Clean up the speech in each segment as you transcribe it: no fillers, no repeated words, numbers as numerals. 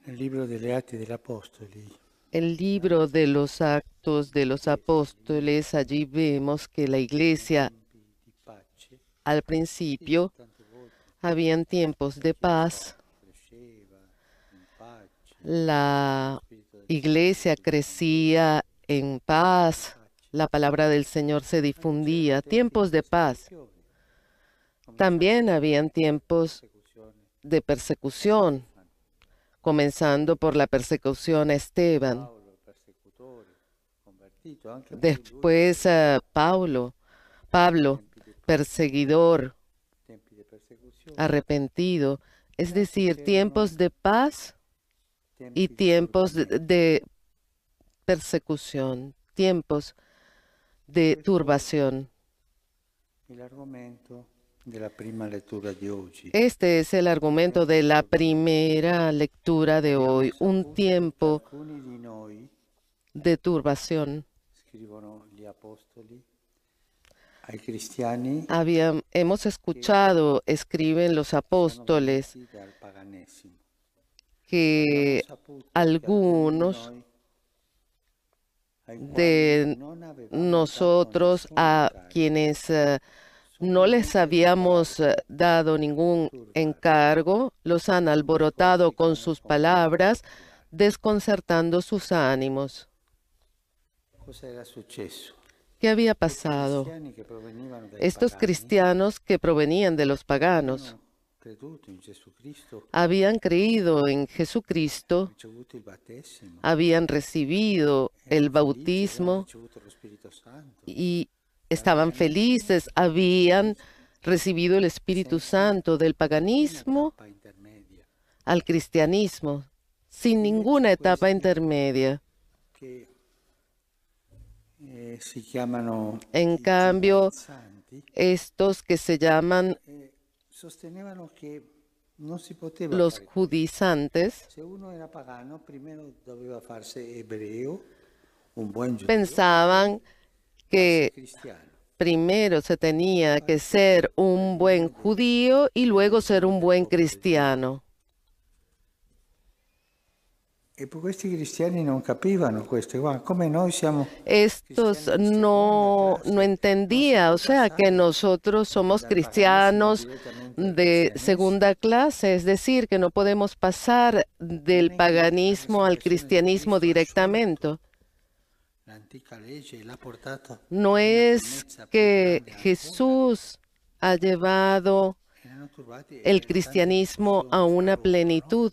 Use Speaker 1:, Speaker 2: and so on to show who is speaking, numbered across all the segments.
Speaker 1: Nel libro delle Atti degli Apostoli
Speaker 2: El libro de los Actos de los Apóstoles, allí vemos que la iglesia
Speaker 1: tempi di pace,
Speaker 2: al
Speaker 1: dice
Speaker 2: principio
Speaker 1: tante volte
Speaker 2: habían tiempos
Speaker 1: la
Speaker 2: de
Speaker 1: Chiesa
Speaker 2: paz,
Speaker 1: cresceva in pace, lo
Speaker 2: la
Speaker 1: Spirito del Signore
Speaker 2: iglesia
Speaker 1: si diffondeva
Speaker 2: crecía en
Speaker 1: in
Speaker 2: paz,
Speaker 1: pace.
Speaker 2: la palabra del Señor se
Speaker 1: Anche c'erano
Speaker 2: difundía,
Speaker 1: tempi di
Speaker 2: tiempos de paz.
Speaker 1: persecuzione,
Speaker 2: También
Speaker 1: cominciando
Speaker 2: habían
Speaker 1: dalla
Speaker 2: tiempos
Speaker 1: persecuzione
Speaker 2: de
Speaker 1: a
Speaker 2: persecución,
Speaker 1: Stefano.
Speaker 2: comenzando por la persecución a Esteban.
Speaker 1: Paolo, il persecutore, convertito, anche poi lui
Speaker 2: Después Pablo,
Speaker 1: tempi di pace,
Speaker 2: perseguidor,
Speaker 1: tempi di persecuzione,
Speaker 2: arrepentido,
Speaker 1: e
Speaker 2: es
Speaker 1: anche
Speaker 2: decir, tiempos
Speaker 1: c'erano
Speaker 2: de paz y
Speaker 1: tempi di
Speaker 2: tiempos
Speaker 1: turbamento.
Speaker 2: de persecución, tiempos de
Speaker 1: Questo
Speaker 2: turbación.
Speaker 1: è l'argomento della prima lettura di oggi.
Speaker 2: Este es el argumento
Speaker 1: Tempi
Speaker 2: de
Speaker 1: di
Speaker 2: la
Speaker 1: turbamento.
Speaker 2: primera lectura de
Speaker 1: Abbiamo
Speaker 2: hoy, un
Speaker 1: saputo che
Speaker 2: tiempo
Speaker 1: alcuni di noi,
Speaker 2: de turbación.
Speaker 1: scrivono gli apostoli, ai cristiani
Speaker 2: Hemos
Speaker 1: che
Speaker 2: escuchado, escriben los
Speaker 1: sono
Speaker 2: apóstoles,
Speaker 1: venuti dal paganesimo. Abbiamo
Speaker 2: que
Speaker 1: saputo che alcuni di
Speaker 2: algunos
Speaker 1: noi, ai quali
Speaker 2: de
Speaker 1: non avevamo dato
Speaker 2: nosotros,
Speaker 1: nessun
Speaker 2: a
Speaker 1: incarico,
Speaker 2: quienes
Speaker 1: sono
Speaker 2: no les
Speaker 1: venuti a
Speaker 2: habíamos
Speaker 1: turbarvi,
Speaker 2: dado ningún
Speaker 1: turbarvi,
Speaker 2: encargo, los han
Speaker 1: con
Speaker 2: alborotado
Speaker 1: discorsi che
Speaker 2: con
Speaker 1: non
Speaker 2: sus
Speaker 1: sono
Speaker 2: palabras,
Speaker 1: appropriati.
Speaker 2: desconcertando sus ánimos.
Speaker 1: Cosa era successo?
Speaker 2: ¿Qué había
Speaker 1: Questi
Speaker 2: pasado?
Speaker 1: cristiani che provenivano dai
Speaker 2: Estos
Speaker 1: pagani
Speaker 2: cristianos que provenían de los paganos
Speaker 1: avevano creduto in Gesù Cristo,
Speaker 2: habían creído en Jesucristo,
Speaker 1: ricevuto il battesimo,
Speaker 2: habían recibido
Speaker 1: erano
Speaker 2: el
Speaker 1: felici, avevano
Speaker 2: bautismo
Speaker 1: ricevuto lo Spirito Santo.
Speaker 2: y
Speaker 1: Dal
Speaker 2: estaban
Speaker 1: paganesimo
Speaker 2: felices, habían recibido el Espíritu
Speaker 1: senza
Speaker 2: Santo del
Speaker 1: nessuna
Speaker 2: paganismo
Speaker 1: tappa intermedia.
Speaker 2: al cristianismo, sin ninguna
Speaker 1: Invece
Speaker 2: etapa
Speaker 1: questi
Speaker 2: intermedia.
Speaker 1: che si chiamano
Speaker 2: En
Speaker 1: i
Speaker 2: cambio,
Speaker 1: giudaizzanti
Speaker 2: estos que se llaman
Speaker 1: sostenevano che non si poteva
Speaker 2: los
Speaker 1: fare questo.
Speaker 2: judizantes,
Speaker 1: Se uno era pagano, primero doveva farsi ebreo, un buon giudeo, e poi
Speaker 2: pensaban
Speaker 1: farsi
Speaker 2: que
Speaker 1: cristiano.
Speaker 2: primero se tenía que
Speaker 1: Farsi
Speaker 2: ser un buen
Speaker 1: fede
Speaker 2: judío y luego ser
Speaker 1: all'interno
Speaker 2: un
Speaker 1: del
Speaker 2: buen
Speaker 1: popolo di Dio.
Speaker 2: cristiano.
Speaker 1: E poi questi cristiani non capivano questo, guarda, come noi siamo
Speaker 2: Estos
Speaker 1: cristiani di seconda
Speaker 2: no
Speaker 1: classe, non si
Speaker 2: entendía,
Speaker 1: può
Speaker 2: o sea, que
Speaker 1: passare
Speaker 2: nosotros somos
Speaker 1: dal paganesimo
Speaker 2: cristianos
Speaker 1: direttamente al
Speaker 2: de
Speaker 1: cristianesimo.
Speaker 2: segunda clase, es decir, que no podemos pasar del
Speaker 1: Non è che la
Speaker 2: paganismo al
Speaker 1: resurrezione di
Speaker 2: cristianismo
Speaker 1: Cristo ha
Speaker 2: directamente.
Speaker 1: sciolto l'antica legge e l'ha portata
Speaker 2: No
Speaker 1: a una
Speaker 2: es
Speaker 1: pienezza più
Speaker 2: que
Speaker 1: grande ancora.
Speaker 2: Jesús ha llevado
Speaker 1: Erano turbati,
Speaker 2: el
Speaker 1: erano tante
Speaker 2: cristianismo a
Speaker 1: discussioni fra
Speaker 2: una
Speaker 1: loro, no?
Speaker 2: plenitud.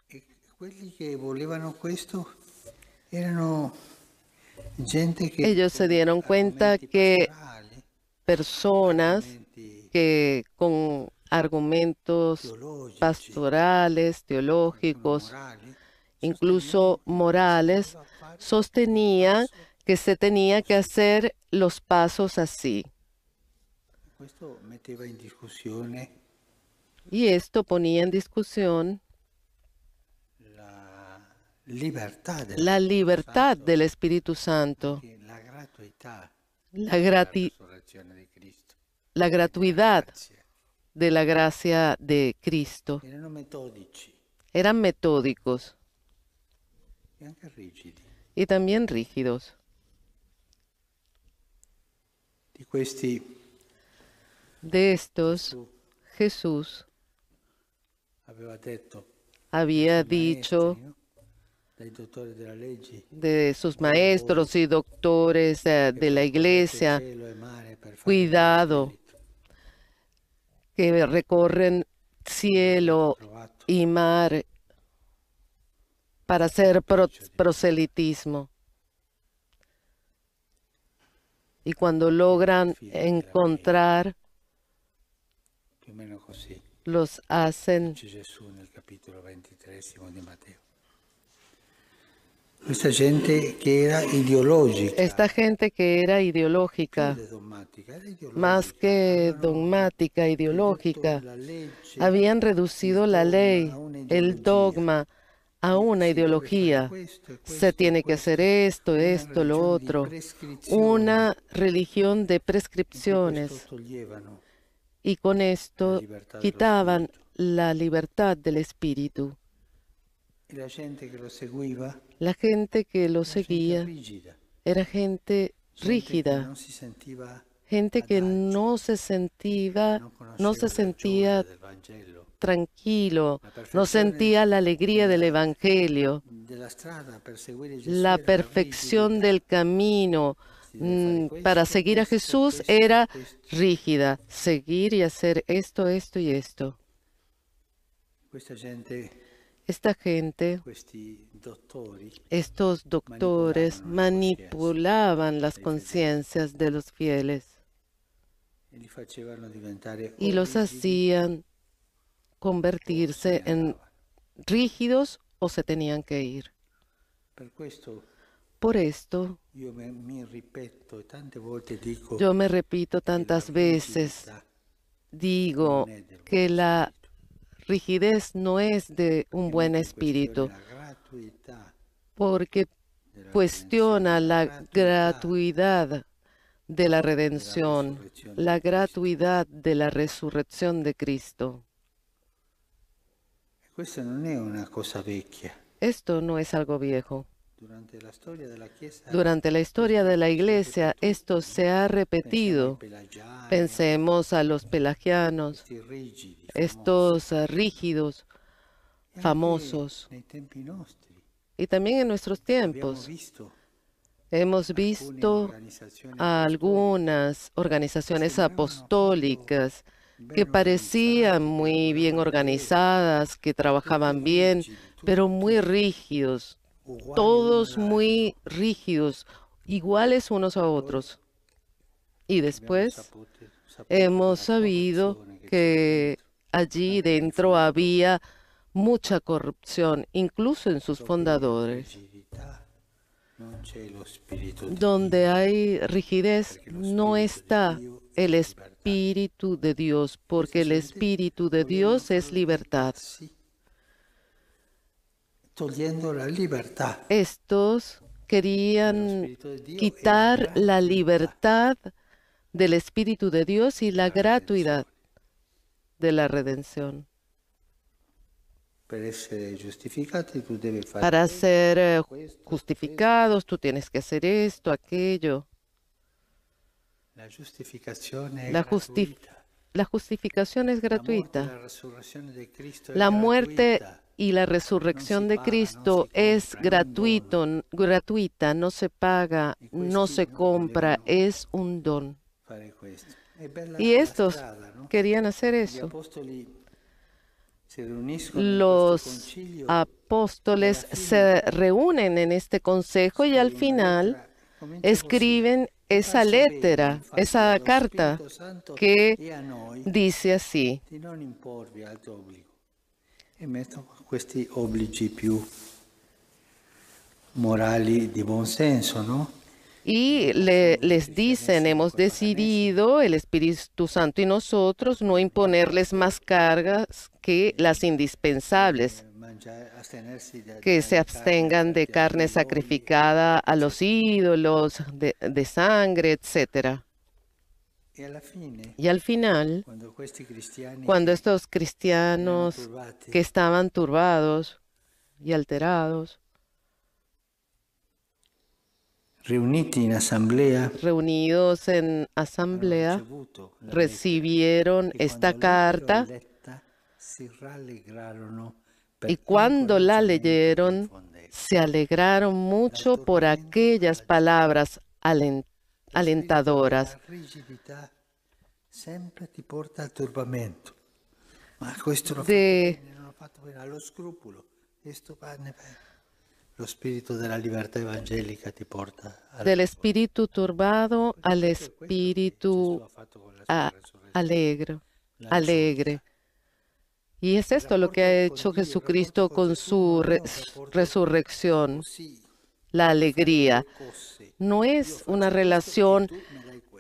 Speaker 1: E quelli che volevano questo erano gente che
Speaker 2: Ellos se
Speaker 1: con
Speaker 2: dieron cuenta
Speaker 1: argomenti
Speaker 2: que
Speaker 1: pastorali,
Speaker 2: personas
Speaker 1: argomenti
Speaker 2: que con argumentos
Speaker 1: teologici,
Speaker 2: pastorales,
Speaker 1: insomma
Speaker 2: teológicos,
Speaker 1: morali,
Speaker 2: incluso
Speaker 1: sostenevano che si
Speaker 2: morales,
Speaker 1: doveva fare il
Speaker 2: sostenían
Speaker 1: passo
Speaker 2: que se tenía que
Speaker 1: così.
Speaker 2: hacer los pasos así.
Speaker 1: Questo metteva in discussione
Speaker 2: Y esto ponía en discusión
Speaker 1: la libertà dello
Speaker 2: la
Speaker 1: Spirito
Speaker 2: libertad
Speaker 1: Santo,
Speaker 2: del Espíritu Santo,
Speaker 1: anche la gratuità
Speaker 2: la,
Speaker 1: della
Speaker 2: grati-
Speaker 1: resurrezione di Cristo
Speaker 2: la
Speaker 1: e della
Speaker 2: gratuidad
Speaker 1: grazia.
Speaker 2: de la gracia de Cristo.
Speaker 1: Erano metodici
Speaker 2: Eran metódicos
Speaker 1: e anche rigidi.
Speaker 2: y también rígidos.
Speaker 1: Di questi
Speaker 2: De estos,
Speaker 1: Gesù
Speaker 2: Jesús
Speaker 1: aveva detto
Speaker 2: había
Speaker 1: ai maestri,
Speaker 2: dicho
Speaker 1: no? Dai dottori della legge,
Speaker 2: de sus
Speaker 1: guarda voi
Speaker 2: maestros y doctores
Speaker 1: che
Speaker 2: de la
Speaker 1: percorrete
Speaker 2: iglesia,
Speaker 1: cielo e mare per fare il
Speaker 2: cuidado,
Speaker 1: proselito.
Speaker 2: que recorren
Speaker 1: Non avete
Speaker 2: cielo
Speaker 1: trovato
Speaker 2: y mar para hacer
Speaker 1: peggio di me.
Speaker 2: proselitismo. Y cuando
Speaker 1: Pieni di
Speaker 2: logran
Speaker 1: figli della miele,
Speaker 2: encontrar,
Speaker 1: più o meno così,
Speaker 2: los hacen.
Speaker 1: dice Gesù nel capitolo 23 di Matteo. Questa gente che era ideologica,
Speaker 2: Esta gente que era
Speaker 1: più
Speaker 2: ideológica,
Speaker 1: che dogmatica, era
Speaker 2: más
Speaker 1: ideologica,
Speaker 2: que
Speaker 1: avevano
Speaker 2: dogmática,
Speaker 1: ridotto
Speaker 2: ideológica,
Speaker 1: la legge,
Speaker 2: habían
Speaker 1: il
Speaker 2: reducido la
Speaker 1: dogma a
Speaker 2: ley, el
Speaker 1: un'ideologia.
Speaker 2: dogma, a
Speaker 1: E
Speaker 2: una
Speaker 1: si deve fare
Speaker 2: ideología.
Speaker 1: questo e
Speaker 2: Se
Speaker 1: questo e
Speaker 2: tiene que hacer
Speaker 1: questo, una
Speaker 2: esto, lo
Speaker 1: religione di
Speaker 2: otro.
Speaker 1: prescrizione
Speaker 2: Una religión de
Speaker 1: in cui questo
Speaker 2: prescripciones.
Speaker 1: toglievano
Speaker 2: Y con
Speaker 1: la
Speaker 2: esto
Speaker 1: libertà dello
Speaker 2: quitaban
Speaker 1: spirito.
Speaker 2: la libertad del espíritu. La gente que lo seguía era gente rígida, gente que no se sentía tranquilo, no sentía la alegría del Evangelio, la perfección del camino para seguir a Jesús era rígida, seguir y hacer esto, esto y esto. Esta gente, estos doctores, manipulaban las conciencias de los fieles y los hacían convertirse en rígidos o se tenían que ir. Por esto, yo me repito tantas veces, digo que la rigidez no es de un buen espíritu, porque cuestiona la gratuidad de la redención, la gratuidad de la resurrección de Cristo. Esto no es algo viejo. Durante la historia de la Iglesia, esto se ha repetido. Pensemos a los pelagianos, estos rígidos, famosos. Y también en nuestros tiempos hemos visto a algunas organizaciones apostólicas que parecían muy bien organizadas, que trabajaban bien, pero muy rígidos. Todos muy rígidos, iguales unos a otros. Y después hemos sabido que allí dentro había mucha corrupción, incluso en sus fundadores. Donde hay rigidez, no está el Espíritu de Dios, porque el Espíritu de Dios es libertad. Estos querían quitar la libertad del Espíritu de Dios y la gratuidad de la redención. Para ser justificados, tú tienes que hacer esto, aquello. La justificación es gratuita. La muerte y la resurrección de Cristo es gratuita, no se paga, no se compra, es un don. Y estos querían hacer eso. Los apóstoles se reúnen en este consejo y al final escriben esa letra, esa carta que dice así.
Speaker 1: Questi obblighi più morali di buon senso, ¿no?
Speaker 2: Y les dicen, hemos decidido, el Espíritu Santo y nosotros, no imponerles más cargas que las indispensables, que se abstengan de carne sacrificada a los ídolos, de sangre, etc. Y al final, cuando estos cristianos que estaban turbados y alterados, reunidos en asamblea, recibieron esta carta y cuando la leyeron, se alegraron mucho por aquellas palabras alentadoras. Del espíritu turbado al espíritu alegre. Y es esto lo que ha hecho Jesucristo con su resurrección, la alegría. No es una relación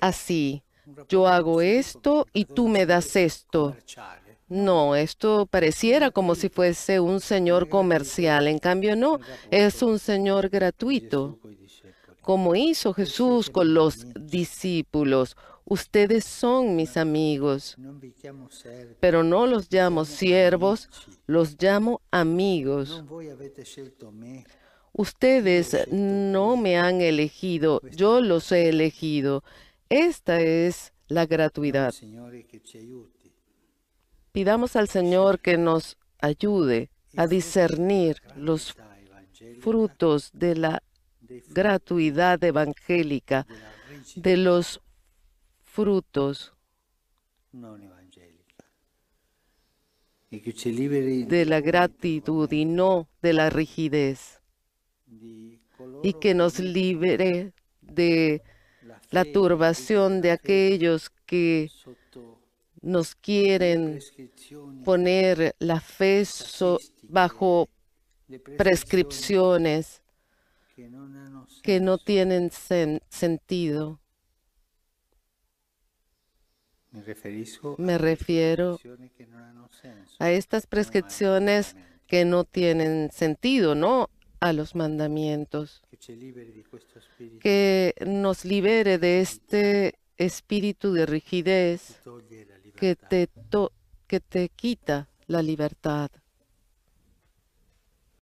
Speaker 2: así, yo hago esto y tú me das esto. No, esto pareciera como si fuese un Señor comercial, en cambio no, es un Señor gratuito, como hizo Jesús con los discípulos, Ustedes son mis amigos,
Speaker 1: non vi chiamo servi,
Speaker 2: pero no los llamo siervos, los llamo amigos.
Speaker 1: non voi avete scelto me,
Speaker 2: Ustedes no me han elegido, yo los he elegido. Esta es la gratuidad.
Speaker 1: Signore, che ci aiuti.
Speaker 2: Pidamos al Señor que nos ayude a discernir los frutos de la gratuidad evangélica, de los frutos
Speaker 1: Non evangelica. E che ci liberi
Speaker 2: de la gratitud y no de la rigidez,
Speaker 1: di coloro
Speaker 2: y que nos libere de la turbación de aquellos que
Speaker 1: sotto
Speaker 2: nos quieren
Speaker 1: prescrizioni,
Speaker 2: poner la fe bajo
Speaker 1: le
Speaker 2: prescripciones
Speaker 1: che non hanno senso.
Speaker 2: que no tienen sentido. Me refiero
Speaker 1: Prescrizioni che non hanno senso.
Speaker 2: a estas prescripciones que no tienen sentido, no a los mandamientos.
Speaker 1: Che ci liberi di questo spirito
Speaker 2: Que nos libere de este espíritu de rigidez
Speaker 1: che toglie la
Speaker 2: que
Speaker 1: libertà.
Speaker 2: que te quita la libertad.